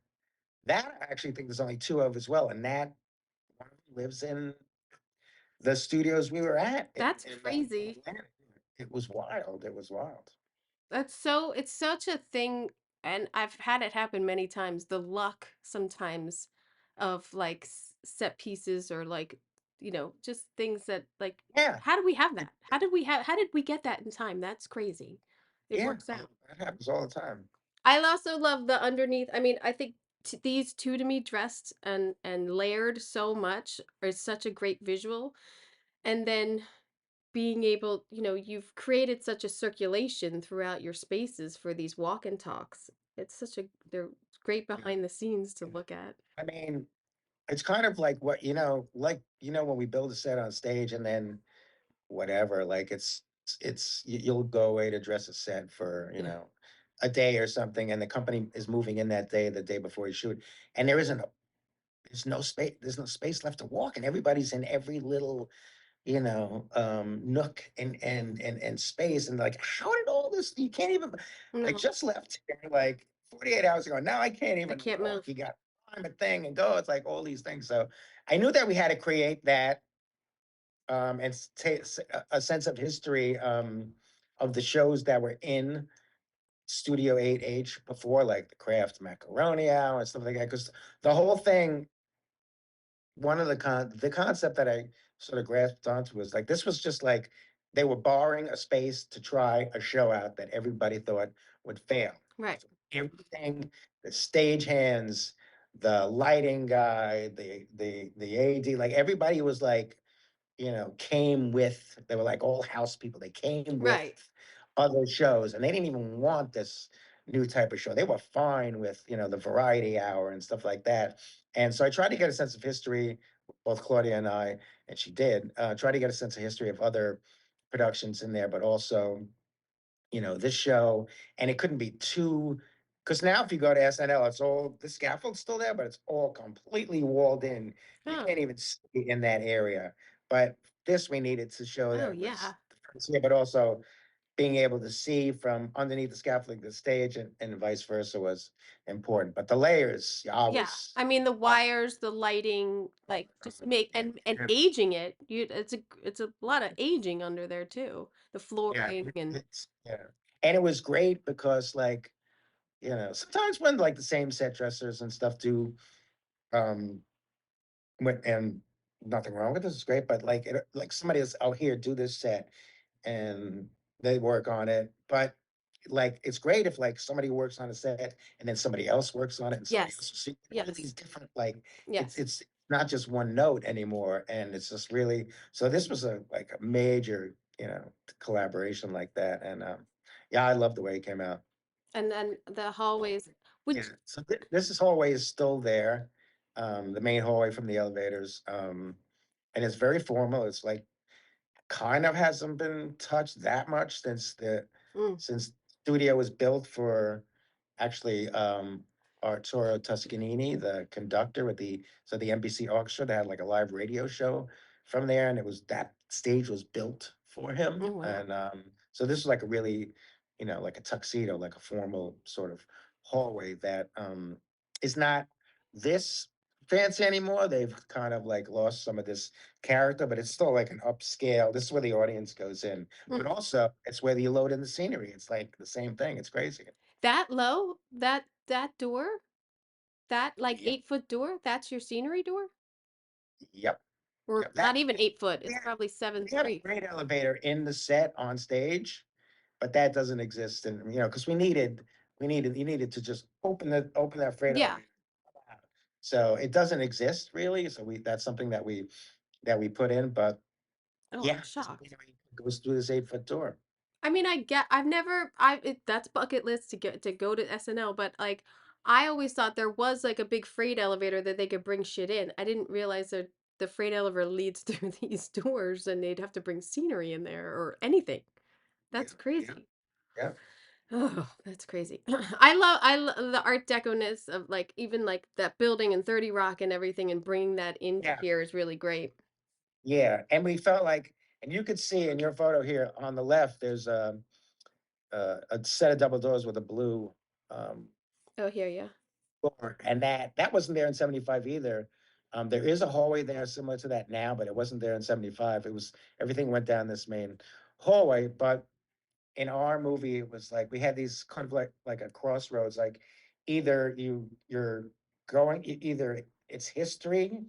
I actually think there's only two of as well, and that one lives in the studios we were at That's in crazy. Atlanta. It was wild. It was wild. It's such a thing, and I've had it happen many times. The luck sometimes of like set pieces or like, just things that like, Yeah. how do we have It, that? How did we get that in time? That's crazy. It yeah. works out. That happens all the time. I also love the underneath. I mean, I think these two to me dressed and layered so much are such a great visual. And then being able, you've created such a circulation throughout your spaces for these walk and talks. They're great Yeah. behind the scenes to Yeah. look at. I mean, it's kind of like what, when we build a set on stage and then whatever, like you'll go away to dress a set for, Yeah. a day or something, and the company is moving in that day, the day before you shoot, and there's no space left to walk, and everybody's in every little, nook and space, and like, how did all this? You can't even. I No, just left here like 48 hours ago. Now I can't I even can't walk. move. You got to climb a thing and go. It's like all these things. So I knew that we had to create that, and a sense of history, of the shows that were in Studio 8H before, like the Kraft Macaroni Hour and stuff like that. Because the whole thing, one of the concept that I sort of grasped onto was like, this was just like they were borrowing a space to try a show out that everybody thought would fail. Right. So everything, the stage hands, the lighting guy, the AD, like everybody was like, came with, they were like all house people. They came with Right. other shows and they didn't even want this new type of show. They were fine with, the variety hour and stuff like that. And so I tried to get a sense of history, both Claudia and I, and she did, try to get a sense of history of other productions in there, but also, this show, and it couldn't be too, because now if you go to SNL, it's all the scaffold's still there, but it's all completely walled in. You Oh. can't even see in that area. But this we needed to show Oh that it was yeah. the first year, but also being able to see from underneath the scaffolding the stage and vice versa was important. But the layers, you Yeah. always I mean the wires, the lighting, like just make yeah, and aging it. It's a lot of aging under there too. The yeah, flooring and yeah. And it was great because like, sometimes when like the same set dressers and stuff do um and nothing wrong with this, is great, but like like somebody is out here do this set and they work on it. But like it's great if like somebody works on a set and then somebody else works on it and somebody else yes. see all of Yes. these different like it's Yes. it's not just one note anymore. And it's just really so this was a like a major, collaboration like that. And yeah, I love the way it came out. And then the hallways Yeah. which So this is hallway is still there. The main hallway from the elevators. And it's very formal. It's like kind of hasn't been touched that much mm, since studio was built for actually Arturo Toscanini, the conductor with the NBC Orchestra. They had like a live radio show from there, and it was that stage was built for oh him. wow. And so this is like a really, like a tuxedo, like a formal sort of hallway that is not this fancy anymore. They've kind of like lost some of this character, but it's still like an upscale. This is where the audience goes in, Mm. but also it's where you load in the scenery. It's like the same thing. It's crazy. That low, that door, that like Yep. 8-foot door, that's your scenery door? Yep. Or Yep. not even 8 foot. We It's had, probably seven we had a three. great elevator in the set on stage, but that doesn't exist. And because you needed to just open that freight Yeah. elevator. So it doesn't exist really. So that's something that we put in, but Oh, I'm yeah, this shocked. goes through this 8-foot door. I mean, I've never that's bucket list to go to SNL, but like I always thought there was like a big freight elevator that they could bring shit in. I didn't realize that the freight elevator leads through these doors and they'd have to bring scenery in there or anything. Yeah. That's Yeah. crazy. Yeah. Oh, that's crazy. I love the art deco-ness of like even like that building and 30 Rock and everything and bringing that into Yeah. here is really great. Yeah, and we felt like, and you could see in your photo here on the left, there's a set of double doors with a blue um, Oh, here, yeah. door, and that wasn't there in '75 either. There is a hallway there similar to that now, but it wasn't there in '75. It was everything went down this main hallway, but in our movie, it was like we had these kind of like a crossroads. Like either you're going either it's history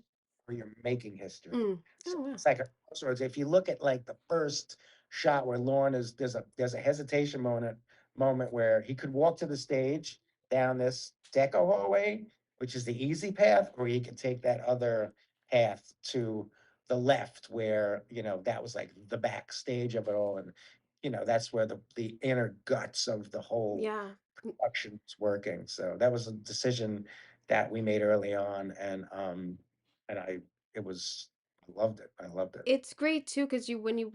or you're making history. Mm. So Oh, wow. it's like a crossroads. If you look at like the first shot where Lorne is there's a hesitation moment where he could walk to the stage down this deco hallway, which is the easy path, or he could take that other path to the left where that was like the backstage of it all. And that's where the inner guts of the whole Yeah. production was working. So that was a decision that we made early on, and it was I loved it. I loved it. It's great too because when you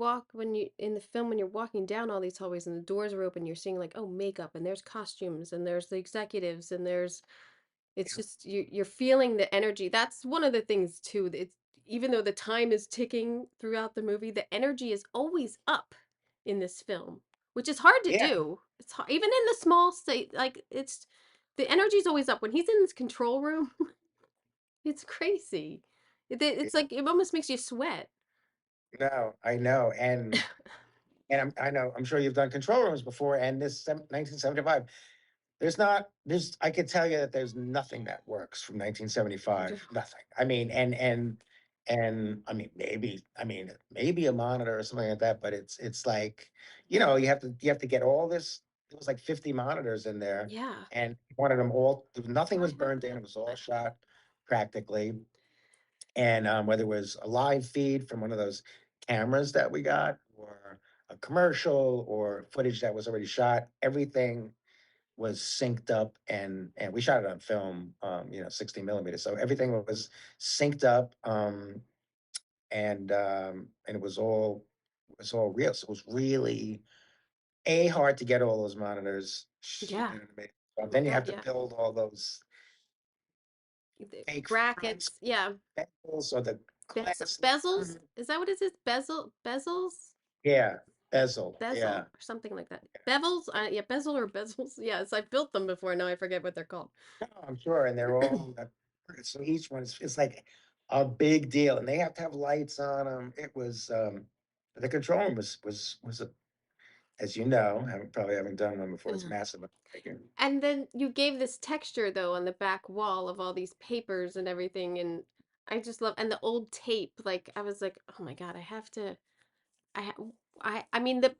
in the film when you're walking down all these hallways and the doors are open, you're seeing like, oh, makeup and there's costumes and there's the executives and there's it's Yeah, just you're feeling the energy. That's one of the things too. It's even though the time is ticking throughout the movie, the energy is always up in this film, which is hard to yeah, do. It's hard, even in the small state, like it's the energy is always up when he's in this control room. It's crazy. yeah. It's like it almost makes you sweat. No, I know, and I know I'm sure you've done control rooms before, and this 1975. I could tell you that there's nothing that works from 1975. Nothing. I mean, and and maybe a monitor or something like that, but it's like, you have to get all this. It was like 50 monitors in there, Yeah. and wanted them all. Nothing I was have burned in. that. It was all shot practically, and whether it was a live feed from one of those cameras that we got, or a commercial, or footage that was already shot, everything was synced up, and we shot it on film, 60 millimeters. So everything was synced up, and it was all real. So it was really hard to get all those monitors. You Yeah. know what I mean? So Oh my then you God. have to Yeah. build all those The fake fronts, brackets. Yeah. bezels, or the glass. Bezels. Is that what it is? Bezels? Yeah, bezel. Bezel Yeah. or something like that. Bevels? Yeah, bezel or bezels. Yes, I've built them before. Now I forget what they're called. No, I'm sure, and they're all so each one is it's like a big deal, and they have to have lights on them. It was the control room was a, as you know, having done one before, it's Yeah. massive undertaking. And then you gave this texture though on the back wall of all these papers and everything, and I just love and the old tape. Like I was like, oh my God, I have to. I I mean the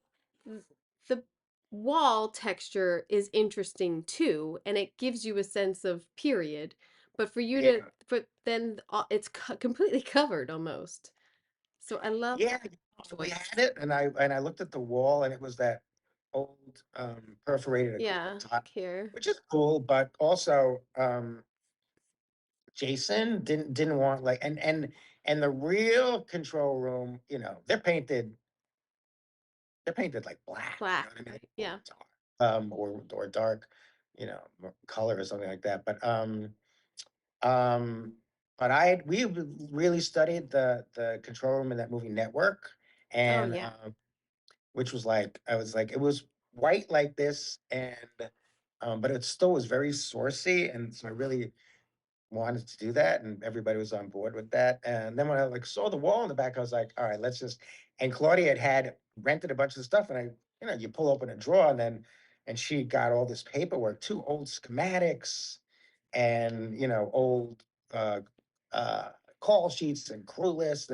wall texture is interesting too, and it gives you a sense of period. But for you to, Yeah, but then it's completely covered almost. So I love yeah. that We choice. had it, and I looked at the wall, and it was that old perforated acrylic Yeah, tile, here. which is cool, but also Jason didn't want, like, and the real control room, they're painted like black, you know Black, what I mean? right? Yeah. Dark, or dark, color or something like that. Um, but we really studied the control room in that movie Network, Oh and yeah. which was like, I was like, it was white like this, and but it still was very sourcey, and so I really wanted to do that, and everybody was on board with that. And then when I like saw the wall in the back, I was like, all right, let's just. And Claudia had rented a bunch of stuff, and you pull open a drawer, and she got all this paperwork, two old schematics, and old uh, uh, call sheets and crew lists,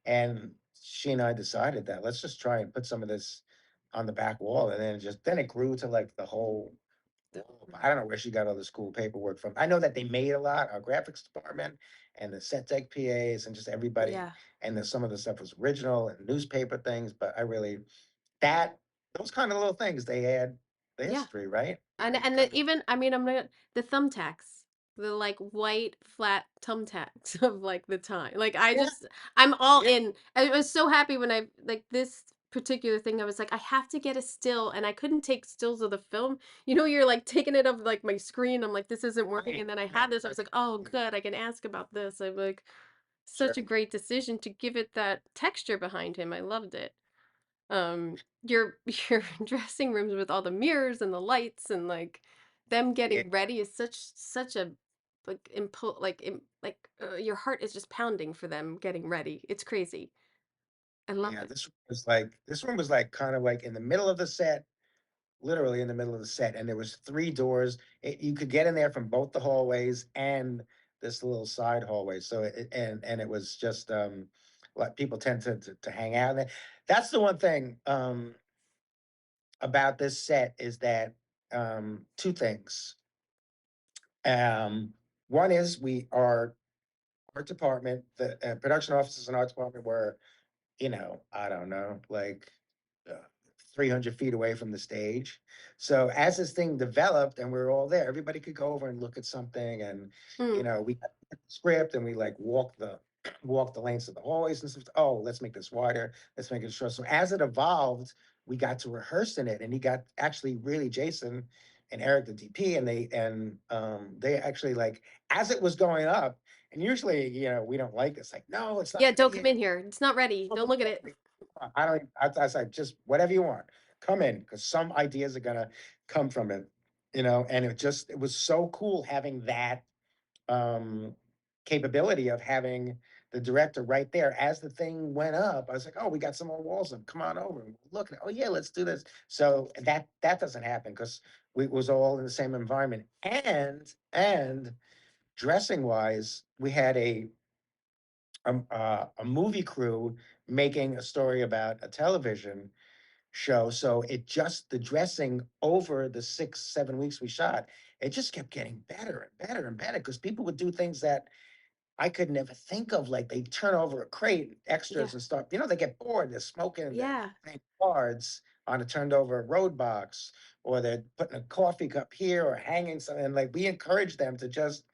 and she and I decided that let's just try and put some of this on the back wall, and then it grew to like the whole. The- I don't know where she got all this cool paperwork from. I know that they made a lot, our graphics department and the set deck PAs and just everybody, Yeah. and some of the stuff was original and newspaper things, but that those kind of little things, they add the Yeah. history, right? They And kind of. even I mean I'm not the thumbtacks, the like white flat thumbtacks of like the time. Like Yeah, I'm all yeah, in. I was so happy when I like this particular thing. I was like I have to get a still, and I couldn't take stills of the film. You're like taking it of like my screen. I'm like this isn't working, right, and then I right, had this. I was like oh right. good, I can ask about this. I'm like such a Sure. great decision to give it that texture behind him. I loved it. Your your dressing rooms with all the mirrors and the lights and like them Yeah, getting ready is such a like your heart is just pounding for them getting ready. It's crazy. I love yeah. it. This one was like kind of like in the middle of the set, literally in the middle of the set, and there was three doors. You could get in there from both the hallways and this little side hallway. So and it was just what people tend to hang out there. That's the one thing about this set, is that two things. Um, One is our department, the production offices in our department were, I don't know, like uh, 300 feet away from the stage. So as this thing developed and we were all there, everybody could go over and look at something. And, Mm. we got the script, and we like walk the lengths of the hallways and stuff. Oh, let's make this wider. Let's make it short. So as it evolved, we got to rehearse in it, and he got actually really Jason and Eric, the DP, and they actually, like, as it was going up, and usually, we don't like this. Like, no, it's not Yeah, don't ready come yet. in here. It's not ready. Don't look at it. I don't. I said, just whatever you want, come in, because some ideas are gonna come from it, And it was so cool having that um capability of having the director right there as the thing went up. I was like, oh, we got some more walls up. Come on over and look. Oh yeah, let's do this. So that doesn't happen because we was all in the same environment, and dressing wise, we had a movie crew making a story about a television show. So it just the dressing over the 6, 7 weeks we shot, it just kept getting better and better and better because people would do things that I could never think of. Like they turn over a crate, Yeah. extras and stuff. They get bored. They're smoking, they're Yeah. playing cards on a turned over road box, or they're putting a coffee cup here or hanging something. And like we encourage them to just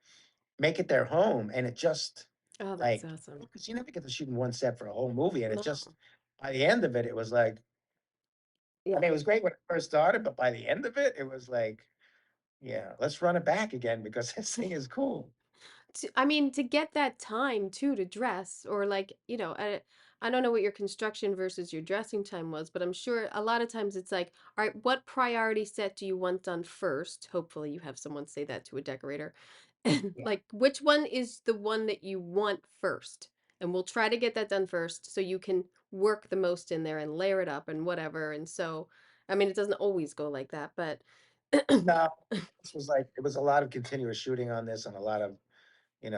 make it their home. And it just Oh, that's like awesome. because you never get to shoot in one set for a whole movie. And it just No. by the end of it, it was like I Yeah. mean, it was great when it first started, but by the end of it, it was like, yeah, let's run it back again because this thing is cool. I mean, to get that time too to dress, or like, I don't know what your construction versus your dressing time was, but I'm sure a lot of times it's like, all right, what priority set do you want done first? Hopefully, you have someone say that to a decorator. And Yeah. like, which one is the one that you want first? And we'll try to get that done first so you can work the most in there and layer it up and whatever. And so, I mean, it doesn't always go like that, but No, this was like it was a lot of continuous shooting on this and a lot of,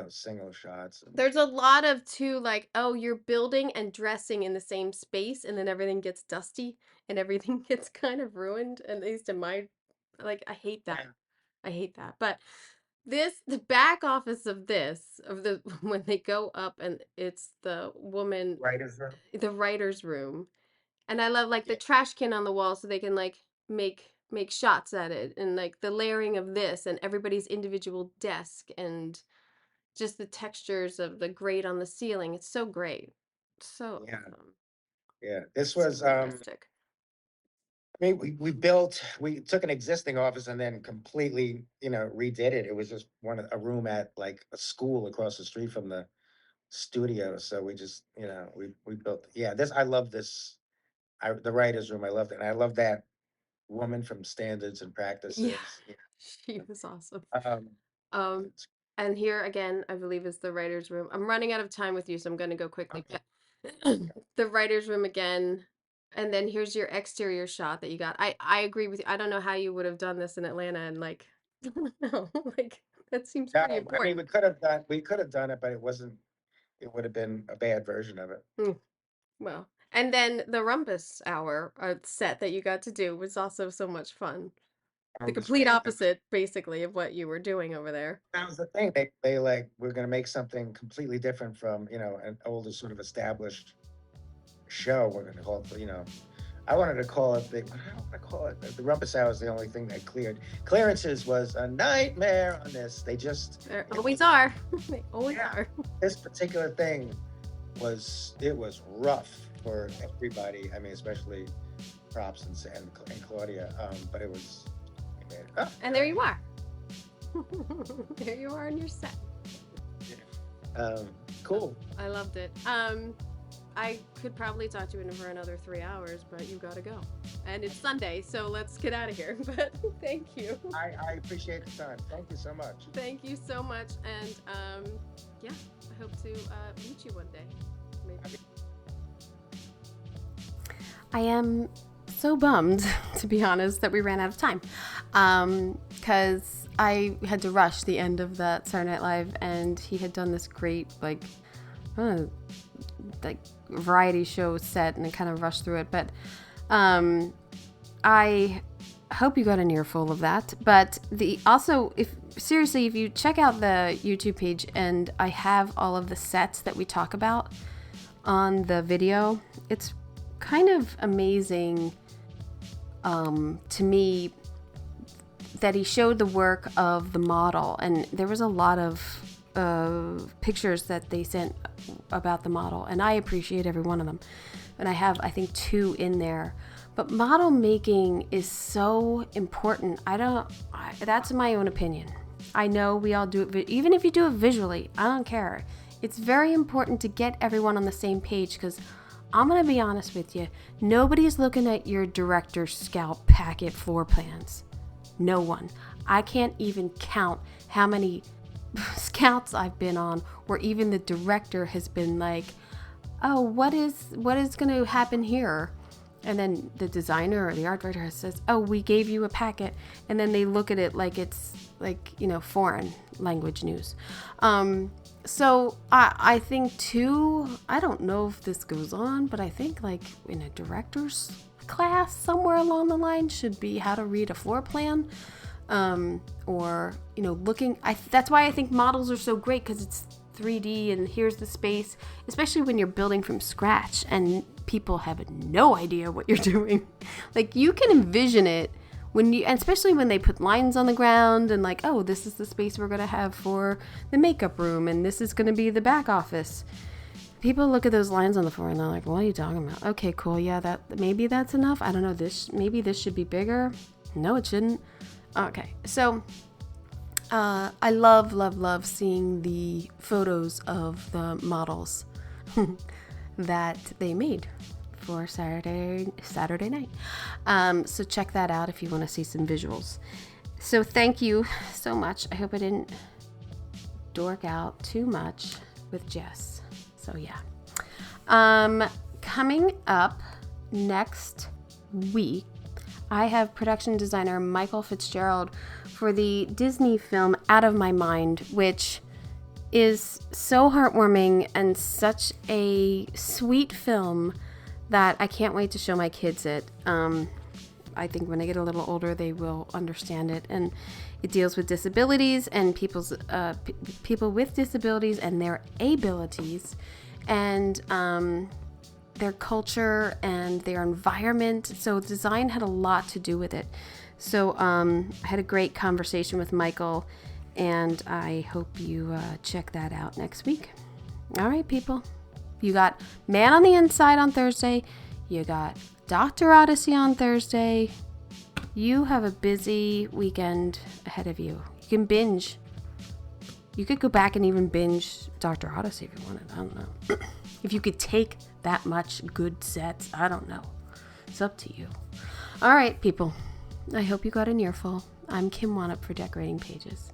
single shots and there's a lot of too, like, oh, you're building and dressing in the same space, and then everything gets dusty and everything gets kind of ruined. At least in my, like, I hate that. yeah, I hate that. But the back office of this, of the when they go up and it's the woman, writer's room. the writer's room, and I love like the Yeah, trash can on the wall so they can like make shots at it, and like the layering of this and everybody's individual desk and just the textures of the grate on the ceiling. It's so great. So yeah, awesome. yeah. This So was realistic. I mean, we took an existing office and then completely, redid it. It was just a room at like a school across the street from the studio. So we just, we built yeah, this I love this. The writer's room, I loved it. And I love that woman from Standards and Yeah. Practices. She was awesome. Um, Um, it's and here again, I believe is the writer's room. I'm running out of time with you, so I'm going to go quickly. okay. But the writer's room again, and then here's your exterior shot that you got. I agree with you. I don't know how you would have done this in Atlanta, and like, I don't know, like that seems No, pretty I mean important. we could have done it, but it would have been a bad version of it. Mm, well, and then the Rumpus Hour set that you got to do was also so much fun. The It was complete great. opposite, basically, of what you were doing over there. That was the thing. They like we're gonna make something completely different from, an older sort of established show. We're gonna call it, I wanted to call it the what do I want to call it? The Rumpus Hour is the only thing that cleared. Clearances was a nightmare on this. They just There it always was are. They always yeah. are. This particular thing was rough for everybody. I mean, especially props and Claudia. But it was oh, And here there I you am. are. There you are in your set. Yeah. So Cool. I loved it. I could probably talk to you for another 3 hours, but you gotta go. And it's Sunday, so let's get out of here. But thank you. I appreciate the time. Thank you so much. Thank you so much. And yeah, I hope to meet you one day. Maybe. I am so bummed, to be honest, that we ran out of time. Because I had to rush the end of that Saturday Night Live, and he had done this great, like variety show set, and I kind of rushed through it. But I hope you got an earful of that. But if you check out the YouTube page, and I have all of the sets that we talk about on the video, it's kind of amazing to me that he showed the work of the model, and there was a lot of pictures that they sent about the model, and I appreciate every one of them, and I have, I think, 2 in there. But model making is so important. That's my own opinion. I know we all do it, even if you do it visually, I don't care. It's very important to get everyone on the same page, because I'm going to be honest with you, nobody's looking at your director's scout packet floor plans. No one. I can't even count how many scouts I've been on where even the director has been like, oh, what is going to happen here? And then the designer or the art director says, oh, we gave you a packet. And then they look at it like it's like, foreign language news. So I think too, I don't know if this goes on, but I think like in a director's class somewhere along the line should be how to read a floor plan. Or, that's why I think models are so great, because it's 3D and here's the space, especially when you're building from scratch and people have no idea what you're doing. Like you can envision it and especially when they put lines on the ground and like, oh, this is the space we're going to have for the makeup room and this is going to be the back office. People look at those lines on the floor and they're like, what are you talking about? Okay, cool. Yeah, maybe that's enough. I don't know. Maybe this should be bigger. No, it shouldn't. Okay. So, I love seeing the photos of the models that they made for Saturday night. So check that out if you want to see some visuals. So thank you so much. I hope I didn't dork out too much with Jess. So yeah. Coming up next week, I have production designer Michael Fitzgerald for the Disney film Out of My Mind, which is so heartwarming and such a sweet film that I can't wait to show my kids it. I think when they get a little older, they will understand it. And it deals with disabilities and people with disabilities and their abilities and their culture and their environment. So design had a lot to do with it. So I had a great conversation with Michael, and I hope you check that out next week. All right, people. You got Man on the Inside on Thursday. You got Dr. Odyssey on Thursday. You have a busy weekend ahead of you. You can binge. You could go back and even binge Dr. Odyssey if you wanted. I don't know. If you could take that much good sets, I don't know. It's up to you. All right, people. I hope you got an earful. I'm Kim Wanup for Decorating Pages.